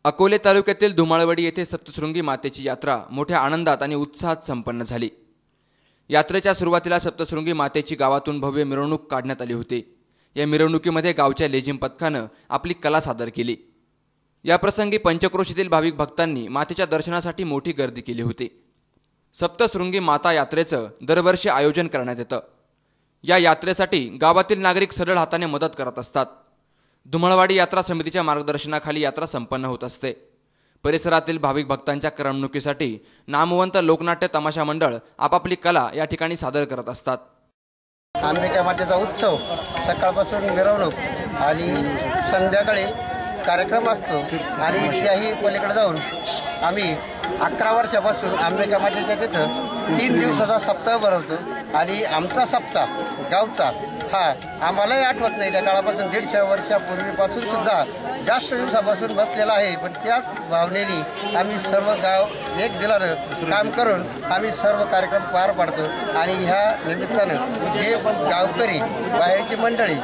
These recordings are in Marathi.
अकोले तालुक्यातील धुमाळवाडी येथे सप्तशृंगी मातेची यात्रा मोठ्या आनंदात आणि उत्साहात संपन्न झाली। यात्रेच्या सुरुवातीला सप्तशृंगी मातेची गावातून भव्य मिरवणूक काढण्यात आली होती। या मिरवणुकीमध्ये गावच्या लेझिम पथकाने आपली कला सादर केली। या प्रसंगी पंचक्रोशीतील भाविक भक्तांनी मातेच्या दर्शनासाठी मोठी गर्दी केली होती। सप्तशृंगी माता यात्रेचं दरवर्षी आयोजन करण्यात येतं। या यात्रेसाठी गावातील नागरिक सरळ हाताने मदत करत असतात। धुमाळवाडी यात्रा समितीच्या मार्गदर्शनाखाली यात्रा संपन्न होत असते। परिसरातील भाविक भक्तांच्या करमणुकीसाठी नामवंत लोकनाट्य तमाशा मंडळ आपापली कला या ठिकाणी सादर करत असतात। अंबिका मातेचा उत्सव सकाळपासून मिरवणूक आणि संध्याकाळी कार्यक्रम असतो आणि त्याही पलीकडे जाऊन आम्ही 11 वर्षापासून अंबिका मातेच्या तिथं 3 दिवसाचा सप्ताह भरवतो आणि आमचा सप्ताह गावचा हा आम्हालाही आठवत नाही, त्या काळापासून 150 वर्षापूर्वीपासून सुद्धा जास्त दिवसापासून बसलेला आहे। पण त्याच भावनेने आम्ही सर्व गाव एक दिलानं काम करून आम्ही सर्व कार्यक्रम पार पाडतो आणि ह्या निमित्तानं जे गावकरी बाहेरची मंडळी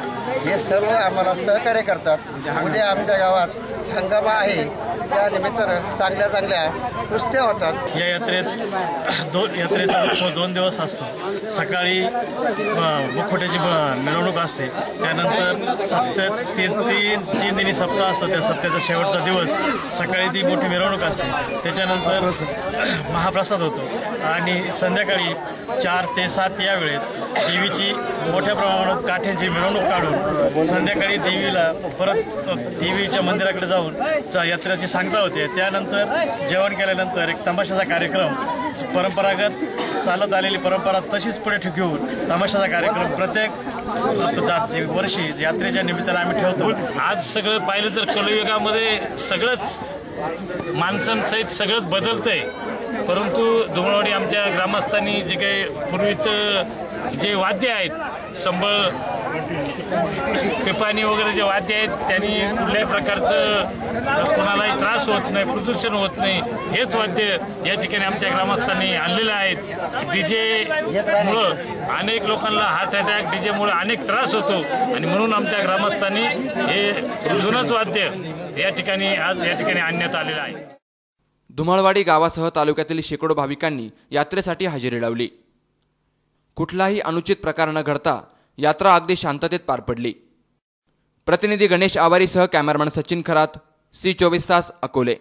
हे सर्व आम्हाला सहकार्य करतात। उद्या आमच्या गावात हंगामा आहे, त्या निमित्तानं चांगल्या कुस्त्या होतात। या यात्रेचा उत्सव 2 दिवस असतो। सकाळी मुखवट्याची मिरवणूक असते, त्यानंतर सप्त्यात तीन दिनी सप्ताह असतो। त्या सप्त्याचा शेवटचा दिवस सकाळी ती मोठी मिरवणूक असते, त्याच्यानंतर महाप्रसाद होतो आणि संध्याकाळी 4 ते 7 या वेळेत देवीची मोठ्या प्रमाणात काठ्यांची मिरवणूक काढून संध्याकाळी देवीला परत देवीच्या मंदिराकडे जाऊन यात्रेची सांगता होते। त्यानंतर जेवण केल्यानंतर एक तमाशाचा कार्यक्रम, परंपरागत चालत आलेली परंपरा तशीच पुढे ठेवून तमाशाचा कार्यक्रम प्रत्येक वर्षी यात्रेच्या निमित्तानं आम्ही ठेवतो। आज सगळं पाहिलं तर कलियुगामध्ये सगळंच माणसांसहित सगळंच बदलतंय, परंतु धुमाळवाडी आमच्या ग्रामस्थांनी जे काही पूर्वीचं जे वाद्य आहेत, संबळ, पिपाणी वगैरे जे वाद्य आहेत, त्यांनी कुठल्याही प्रकारचं कोणालाही त्रास होत नाही, प्रदूषण होत नाही, हेच वाद्य या ठिकाणी आमच्या ग्रामस्थांनी आणलेलं आहेत। डीजेमुळं अनेक लोकांना हार्ट अटॅक, डीजेमुळे अनेक त्रास होतो आणि म्हणून आमच्या ग्रामस्थांनी हे जुनंच वाद्य या ठिकाणी आणण्यात आलेलं आहे। धुमाळवाडी गावासह तालुक्यातील शेकडो भाविकांनी यात्रेसाठी हजेरी लावली। कुठलाही अनुचित प्रकार न घडता यात्रा अगदी शांततेत पार पडली। प्रतिनिधी गणेश आवारीसह कॅमेरामॅन सचिन खरात, सी 24 तास, अकोले।